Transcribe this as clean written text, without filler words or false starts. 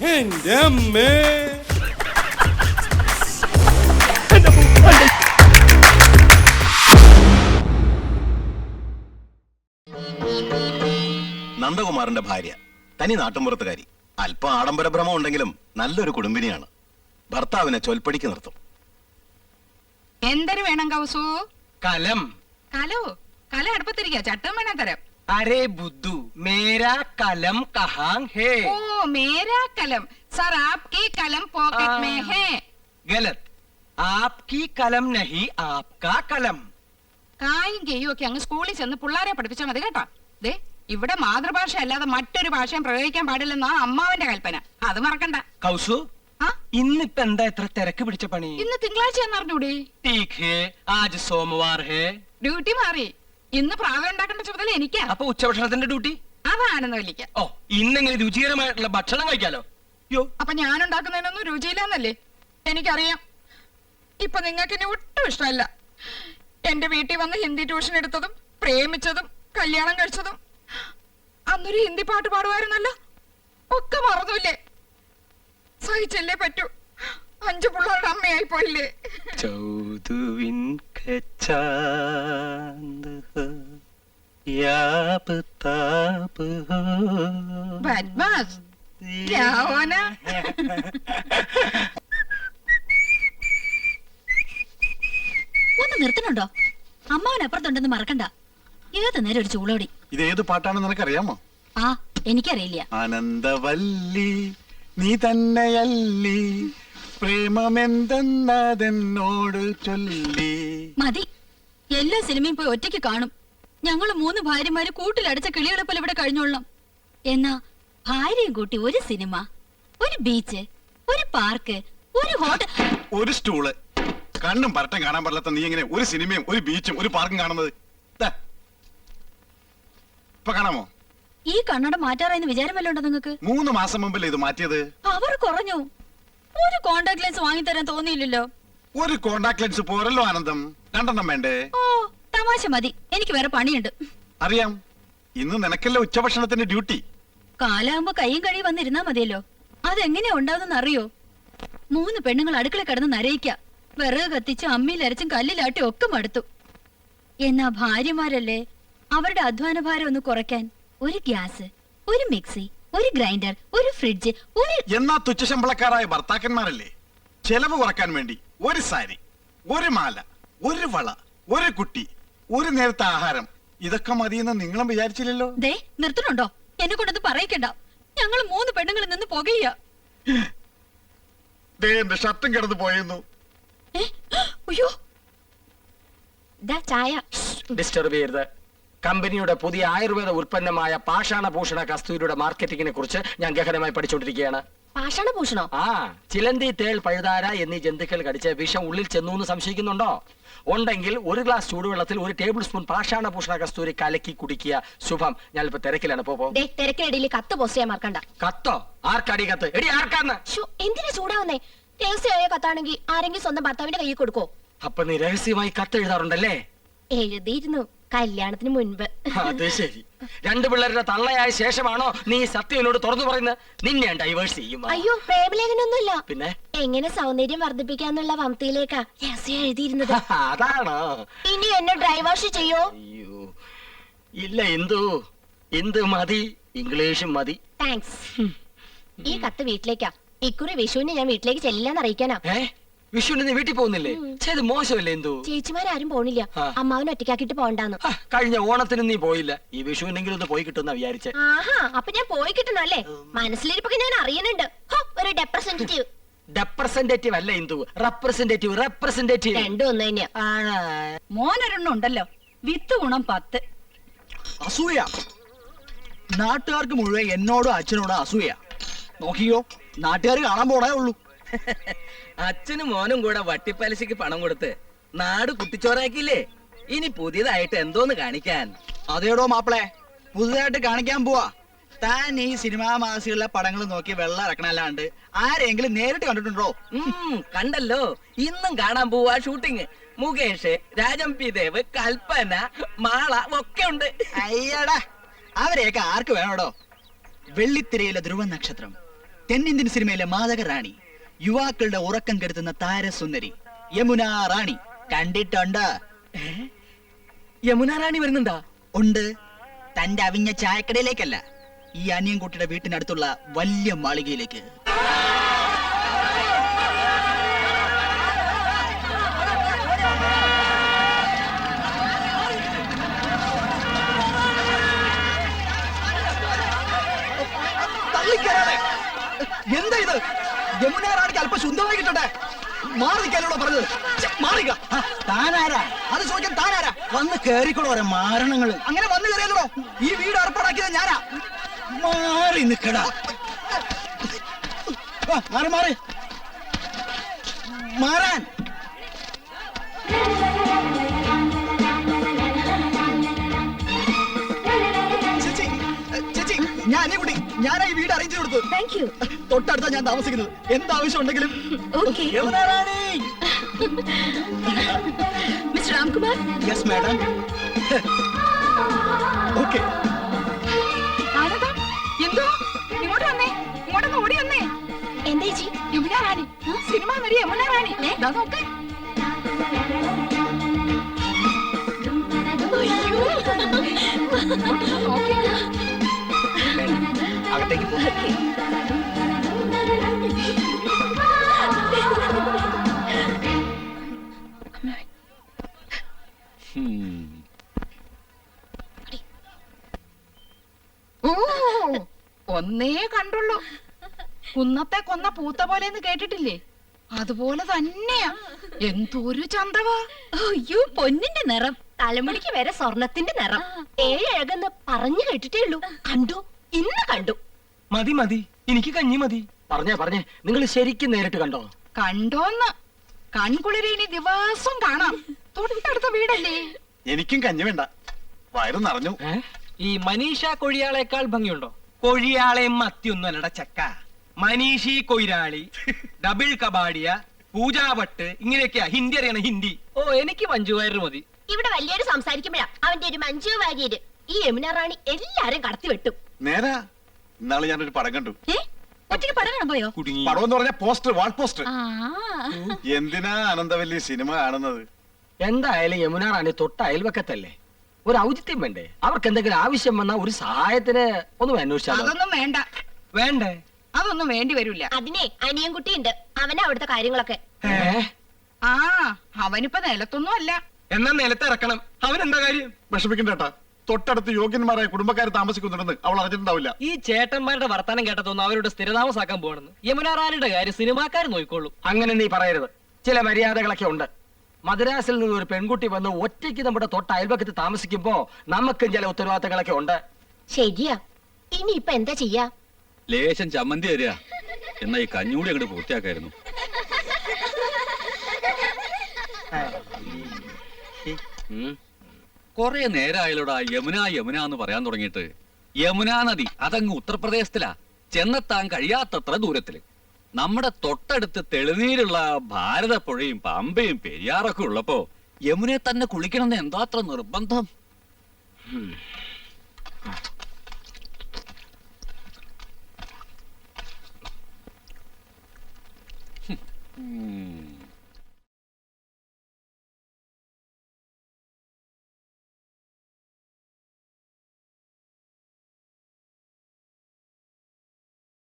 എന്റെ അമ്മേ. നന്ദകുമാറിന്റെ ഭാര്യ തനി നാട്ടുമ്പുറത്തുകാരി. അല്പം ആഡംബര ഭ്രമം ഉണ്ടെങ്കിലും നല്ലൊരു കുടുംബിനിയാണ്. ഭർത്താവിനെ ചൊൽപ്പടിക്ക് നിർത്തും. എന്തൊരു വേണം കൗസു? കലം. കലോ? കല അടുപ്പത്തിരിക്കുക, ചട്ടും വേണം തരാം. अरे बुद्धू, मेरा कलम कहाँ है? ओ मेरा कलम सर, आपकी कलम पॉकेट में है. गलत, आपकी कलम नहीं, आपका कलम. കായും കെയ്യും ഒക്കെ അങ്ങ് സ്കൂളിൽ ചെന്ന് പിള്ളേരെ പഠിപ്പിച്ചാൽ മതി കേട്ടോ. ദേ, ഇവിടെ മാതൃഭാഷ അല്ലാതെ മറ്റൊരു ഭാഷയും പ്രയോഗിക്കാൻ പാടില്ലെന്നാ അമ്മാവന്റെ കൽപ്പന. അത് മറക്കണ്ട. കൗസു, ഇന്നിപ്പോ എന്താ ഇത്ര തിരക്ക് പിടിച്ച പണി? ഇന്ന് തിങ്കളാഴ്ച എന്നറിഞ്ഞൂടെ? ठीक है, आज सोमवार है. ഡ്യൂട്ടി മാറി. ഇന്ന് പ്രാതൽ ഉണ്ടാക്കേണ്ട ചുമതല എനിക്കാ. അപ്പൊ ഉച്ചഭക്ഷണത്തിന്റെ ഡ്യൂട്ടി? അതാണെന്ന് വലിക്ക. ഓ, ഇന്നെങ്കിലും രുചികരമായിട്ടുള്ള ഭക്ഷണം കഴിക്കാലോ. യോ, അപ്പൊ ഞാൻ ഉണ്ടാക്കുന്നതിനൊന്നും രുചിയില്ലെന്നല്ലേ എനിക്കറിയാം. ഇപ്പൊ നിങ്ങൾക്ക് എന്നെ ഒട്ടും ഇഷ്ടമല്ല. എന്റെ വീട്ടിൽ വന്ന് ഹിന്ദി ട്യൂഷൻ എടുത്തതും പ്രേമിച്ചതും കല്യാണം കഴിച്ചതും അന്നൊരു ഹിന്ദി പാട്ട് പാടുമായിരുന്നല്ലോ, ഒക്കെ മറന്നില്ലേ? സഹിച്ചല്ലേ പറ്റൂ. 5 പിള്ളേരുടെ അമ്മയായി പോയില്ലേ? ചൗദുവിൻ കച്ചാന്ത് ഹോ യാബ് താബ് ഹോ ബദ്മാസ് ക്യാ ഹോനാ? ഒന്ന് നിർത്തണുണ്ടോ? അമ്മാവൻ അപ്പുറത്തുണ്ടെന്ന് മറക്കണ്ട. ഏത് നേരം ഒരു ചൂളോടി. ഇത് ഏത് പാട്ടാണെന്ന് നിനക്കറിയാമോ? ആ, എനിക്കറിയില്ല. ആനന്ദവല്ലി നീ തന്നെയല്ലി, പ്രേമമെന്തെന്നതെന്നോട് ചൊല്ലി. മതി, എല്ലാ സിനിമയും പോയി ഒറ്റയ്ക്ക് കാണും. ഞങ്ങള് 3 ഭാര്യമാര് കൂട്ടിലടച്ച കിളികളെ പോലെ ഇവിടെ കഴിഞ്ഞോളാം. എന്നാ ഭാര്യയും കൂട്ടി ഒരു സിനിമ, ഒരു ബീച്ച്, ഒരു പാർക്ക്, ഒരു ഹോട്ടൽ, ഒരു സ്റ്റൂള്. കണ്ണും പരട്ടം കാണാൻ പാടില്ലാത്ത നീ എങ്ങനെ ഒരു സിനിമയും ഒരു ബീച്ചും ഒരു പാർക്കും കാണുന്നത്? ഇപ്പൊ കാണാമോ? ഈ കണ്ണട മാറ്റാറായെന്ന് വിചാരം വല്ലതും ഉണ്ടോ നിങ്ങൾക്ക്? 3 മാസം മുമ്പല്ലേ ഇത് മാറ്റിയത്? അവർ കുറഞ്ഞു. ഒരു കോണ്ടാക്ട് ലെൻസ് വാങ്ങിത്തരാൻ തോന്നിയില്ലല്ലോ. ഒരു കോണ്ടാക്ട് ലെൻസ് പോരല്ലോ ആനന്ദം, 2 വേണ്ടേ? ഓ, തമാശ മതി, എനിക്ക് വേറെ പണിയുണ്ട്. അറിയാം, ഇന്ന് നിനക്കല്ലേ ഉച്ചഭക്ഷണത്തിന്റെ ഡ്യൂട്ടി. കാലാകുമ്പോ കൈയും കഴിയും വന്നിരുന്നാ മതിയല്ലോ. അതെങ്ങനെയാ ഉണ്ടാവുന്ന അറിയോ? 3 പെണ്ണുങ്ങൾ അടുക്കള കിടന്ന് നരയിക്ക, വിറക് കത്തിച്ചും അമ്മിയിലരച്ചും കല്ലിലാട്ടി ഒക്കെ മടുത്തു. എന്നാ ഭാര്യമാരല്ലേ, അവരുടെ അധ്വാന ഭാരം ഒന്ന് കുറയ്ക്കാൻ ഒരു ഗ്യാസ്, ഒരു മിക്സി, ഒരു ഗ്രൈൻഡർ, ഒരു ഫ്രിഡ്ജ്, ഒരു എന്നാ തുച്ഛശമ്പളക്കാരായ ഭർത്താക്കന്മാരല്ലേ ചെലവ് കുറക്കാൻ വേണ്ടി ഒരു സാരി, ഒരു മാല, ഒരു വള, ഒരു കുട്ടി, ഒരു നേരത്തെ ആഹാരം, ഇതൊക്കെ മതിയെന്ന് നിങ്ങളും വിചാരിച്ചില്ലല്ലോ. ദേ, നിർത്തണുണ്ടോ? എന്നെ കൊണ്ടത് പറയിക്കണ്ട. ഞങ്ങൾ 3 പെണ്ണുങ്ങളിൽ നിന്ന് പുകയ്യ. എന്റെ ഷർട്ടും കിടന്നു പോയിരുന്നു. അയ്യോ, ചായ. ഡിസ്റ്റർബ് ചെയ്യരുത്. കമ്പനിയുടെ പുതിയ ആയുർവേദ ഉൽപ്പന്നമായ പാഷാണഭൂഷണ കസ്തൂരിയുടെ മാർക്കറ്റിംഗിനെ കുറിച്ച് ഞാൻ ഗഹനമായി പഠിച്ചുകൊണ്ടിരിക്കുകയാണ്. പാഷാണഭൂഷണോ? ആ, ചിലന്തി, തേൾ, പഴുതാര എന്നീ ജന്തുക്കൾ കടിച്ച് വിഷം ഉള്ളിൽ ചെന്നു എന്ന് സംശയിക്കുന്നുണ്ടോ? ഉണ്ടെങ്കിൽ 1 ഗ്ലാസ് ചൂടുവെള്ളത്തിൽ 1 ടേബിൾ സ്പൂൺ പാഷാണഭൂഷണ കസ്തൂരി കലക്കി കുടിക്കുക. ശുഭം. ഞാനിപ്പോ തിരക്കിലാണ്. പോ. തിരക്കിനിടയിൽ കത്ത് പോസ്റ്റ് ചെയ്യാൻ മറക്കണ്ട. കത്തോ? ആർക്കടി കത്ത്? എടി, ആർക്കാന്ന്? എന്തിനാ ചൂടാവുന്നേ? രഹസ്യമായ കത്താണെങ്കിൽ ആരെങ്കിലും സ്വന്തം ഭർത്താവിന്റെ കയ്യിൽ കൊടുക്കോ? അപ്പൊ നീ രഹസ്യമായി കത്ത് എഴുതാറുണ്ടല്ലേ? എഴുതിയിരുന്നു, കല്യാണത്തിന് മുൻപ്. അത് ശരി. 2 പിള്ളേരുടെ തള്ളയായ ശേഷമാണോ നീ സത്യം എന്നോട് തുറന്നു പറയുന്നത്? നിന്നെ ഡൈവേഴ്സ് ചെയ്യും. അയ്യോ, പ്രേമലേഖനൊന്നുമില്ല. പിന്നെ എങ്ങനെ സൗന്ദര്യം വർദ്ധിപ്പിക്കാന്നുള്ള വംതിയിലേക്കാ രഹസ്യം എഴുതിയിരുന്നത്. അതാണോ? ഇനി എന്നെ ഡൈവേഴ്സ് ചെയ്യോ? അയ്യോ ഇല്ല, എന്ത് മതി, ഇംഗ്ലീഷും മതി. താങ്ക്സ്. ഈ കത്ത് വീട്ടിലേക്കാ. ഇക്കുറി വിഷുവിന് ഞാൻ വീട്ടിലേക്ക് ചെല്ലാന്ന് അറിയിക്കാനാ. വിഷുവിന് നീ വീട്ടിൽ പോകുന്നില്ലേ? ചെയ്ത് മോശമല്ലേ? എന്തു? ചേച്ചിമാരും പോണില്ല, അമ്മാവനെ ഒറ്റയ്ക്കാക്കിട്ട് പോണ്ടാന്ന്. കഴിഞ്ഞ ഓണത്തിന് നീ പോയില്ല, ഈ വിഷുവിനെങ്കിലും ഒന്ന് പോയി കിട്ടുന്ന വിചാരിച്ചേ. ആഹാ, അപ്പൊ ഞാൻ പോയി കിട്ടണല്ലേ? മനസ്സിലിരിപ്പൊക്കെ ഞാൻ അറിയുന്നുണ്ട്. ഒരു റെപ്രസെന്റേറ്റീവ്. റെപ്രസെന്റേറ്റീവ് അല്ല ഇന്ദു, റെപ്രസെന്റേറ്റീവ്. രണ്ടും ഒന്ന് തന്നെയാ. മോനൊരെണ്ണം ഉണ്ടല്ലോ, വിത്ത് ഗുണം 10. അസൂയ. നാട്ടുകാർക്ക് മുഴുവൻ എന്നോടും അച്ഛനോടും അസൂയ. നോക്കിയോ, നാട്ടുകാർ കാണാൻ പോണേ ഉള്ളൂ. അച്ഛനും മോനും കൂടെ വട്ടിപ്പലിശക്ക് പണം കൊടുത്ത് നാട് കുട്ടിച്ചോറാക്കിയില്ലേ? ഇനി പുതിയതായിട്ട് എന്തോന്ന് കാണിക്കാൻ? അതേടോ മാപ്പിളെ, പുതുതായിട്ട് കാണിക്കാൻ പോവാ. താൻ ഈ സിനിമാ മാസികളിലെ പടങ്ങൾ നോക്കി വെള്ളം ഇറക്കണല്ലാണ്ട് ആരെങ്കിലും നേരിട്ട് കണ്ടിട്ടുണ്ടോ? കണ്ടല്ലോ, ഇന്നും കാണാൻ പോവാ ഷൂട്ടിങ്. മുകേഷ്, രാജം പി ദേവ്, കൽപ്പന, മാള ഒക്കെ ഉണ്ട്. അയ്യടാ, അവരെയൊക്കെ ആർക്ക് വേണോടോ? വെള്ളിത്തിരയിലെ ധ്രുവ നക്ഷത്രം, തെന്നിന്ത്യൻ സിനിമയിലെ മാതക റാണി, യുവാക്കളുടെ ഉറക്കം കെടുത്തുന്ന താരസുന്ദരി യമുന റാണി. കണ്ടിട്ടുണ്ട്? യമുന റാണി വരുന്നുണ്ടാ? ഉണ്ട്. തന്റെ അവിഞ്ഞ ചായക്കടയിലേക്കല്ല, ഈ അനിയൻകുട്ടിയുടെ വീട്ടിനടുത്തുള്ള വലിയ മാളികയിലേക്ക്. തള്ളിക്കയറാതെ. എന്താ ഇത്? യമുന റാണിക്ക് അല്പം ശുദ്ധമായി കിട്ടട്ടെ. മാറി നിൽക്കാനോടോ പറഞ്ഞത്? മാറിക്ക. താനാരാ? അത് ചോദിക്കാൻ താനാരാ? വന്ന് കേറിക്കോളൂ ഓരോ മാരണങ്ങള്. അങ്ങനെ വന്നു കയറിയല്ലോ. ഈ വീട് ഏർപ്പാടാക്കിയത് ഞാനാ. മാറി നിക്കടാ. മാറി മാറി മാറാൻ. ചേച്ചി, ചേച്ചി, ഞാൻ കുട്ടി ഞാനാ ഈ വീട് അറേഞ്ച് കൊടുത്തു. Thank you. തൊട്ടടുത്താ ഞാൻ താമസിക്കുന്നത്. എന്താവശ്യം ഉണ്ടെങ്കിലും. Okay. Yamuna Rani. Mister Ramkumar. Yes madam. Okay. ആരതാ? എന്തോ? ഇങ്ങോട്ട് വന്നേ, ഇങ്ങോട്ടൊന്ന് ഓടി വന്നേ. എന്താ ചേച്ചി? യമുന റാണി, സിനിമ നടി യമുന റാണി. ദാ നോക്ക്. അകത്തേക്ക് പോ. ഓ, ഒന്നേ കണ്ടുള്ളൂ. കുന്നത്തെ കൊന്ന പൂത്ത പോലെന്ന് കേട്ടിട്ടില്ലേ? അതുപോലെ തന്നെയാ. എന്തൊരു ചന്തവാ. അയ്യോ, പൊന്നിന്റെ നിറം. തലമുടിക്ക് വരെ സ്വർണത്തിന്റെ നിറം. ഏഴഴകെന്ന് പറഞ്ഞു കേട്ടിട്ടേ ഉള്ളൂ. കണ്ടു, ഇന്ന് കണ്ടു. മതി മതി, എനിക്ക് കഞ്ഞി മതി. പറഞ്ഞേ നിങ്ങൾ ശരിക്കും നേരിട്ട് കണ്ടോ? കണ്ടോന്ന്? കൺകുളിരെ ഇനി ദിവസം കാണാം. തൊട്ടടുത്ത വീടല്ലേ? എനിക്കും കഞ്ഞി വേണ്ട, വയറ് നിറഞ്ഞു. ഈ മനീഷ കൊഴിയാളേക്കാൾ ഭംഗിയുണ്ടോ? കൊഴിയാളെയും മത്തിയൊന്നും അല്ലട ചക്ക. മനീഷി കൊയിരാളി, ഡബിൾ കബാഡിയ, പൂജാവട്ട്, ഇങ്ങനെയൊക്കെയാ ഹിന്ദി അറിയണ ഹിന്ദി. ഓ, എനിക്ക് മഞ്ജു വാര്യർ മതി. ഇവിടെ വലിയൊരു സംസാരിക്കുമ്പോഴാ അവന്റെ ഒരു മഞ്ജു വാര്യര്. ഈ യമുന റാണി എല്ലാരും കടത്തി വെട്ടും. നേരാ, ഇന്നാള് ഞാനൊരു പടം കണ്ടു. ഒറ്റയ്ക്ക് പടം കാണാൻ പോയോ? കുടുങ്ങി. പടം എന്ന് പറഞ്ഞ പോസ്റ്റർ, വാൾ പോസ്റ്റർ. ആ. എന്തിനാ ആനന്ദവല്ലി സിനിമ കാണുന്നത്? എന്തായാലും യമുന റാണി തൊട്ട അയൽവക്കത്തല്ലേ, ഒരു ഔചിത്യം വേണ്ടേ? അവർക്ക് എന്തെങ്കിലും ആവശ്യം വന്നാ ഒരു സഹായത്തിന് ഒന്നും അന്വേഷിച്ചാലോ? അതൊന്നും വേണ്ട, വേണ്ടേ? അതൊന്നും വേണ്ടി വരില്ല. അതിനെ അനിയൻകുട്ടിയുണ്ട്, അവനാ അവിടുത്തെ കാര്യങ്ങളൊക്കെ. ആ, അവനിപ്പോ നിലത്തൊന്നും അല്ല. എന്നാ നിലത്ത് ഇറക്കണം. അവനെന്താ കാര്യം? വിഷമിക്കണ്ട ഏട്ടാ, തൊട്ടടുത്ത് യോഗ്യന്മാരായ കുടുംബക്കാർ താമസിക്കുന്നുണ്ടെന്ന് അവൾ അറിഞ്ഞിട്ടുണ്ടാവില്ല. ഈ ചേട്ടന്മാരുടെ വർത്താനം കേട്ടതൊന്നും അവരുടെ സ്ഥിരതാമസാക്കാൻ പോകണമെന്ന്. യമുന റാണിയുടെ കാര്യം സിനിമാക്കാർ നോക്കിക്കോളൂ. അങ്ങനെ നീ പറയരുത്. ചില മര്യാദകളൊക്കെ ഉണ്ട്. മദ്രാസിൽ നിന്ന് ഒരു പെൺകുട്ടി വന്ന് ഒറ്റയ്ക്ക് നമ്മുടെ തൊട്ട അയൽവക്കത്ത് താമസിക്കുമ്പോ നമുക്കും ചില ഉത്തരവാദിത്തങ്ങളൊക്കെ ഉണ്ട്. ശരിയാ. ഇനിയിപ്പൊ എന്താ ചെയ്യാ? ലേശം ചമ്മന്തി തരിക, എന്നാ ഈ കഞ്ഞൂടി അങ്ങോട്ട് പൂർത്തിയാക്കായിരുന്നു. കൊറേ നേരമായാലോടാ യമുന യമുന എന്ന് പറയാൻ തുടങ്ങിയിട്ട്. യമുനാ നദി അതങ്ങ് ഉത്തർപ്രദേശത്തിലാ, ചെന്നെത്താൻ കഴിയാത്തത്ര ദൂരത്തില്. നമ്മുടെ തൊട്ടടുത്ത് തെളിനീരുള്ള ഭാരതപ്പുഴയും പമ്പയും പെരിയാറൊക്കെ ഉള്ളപ്പോ യമുനെ തന്നെ കുളിക്കണമെന്ന് എന്താത്ര നിർബന്ധം?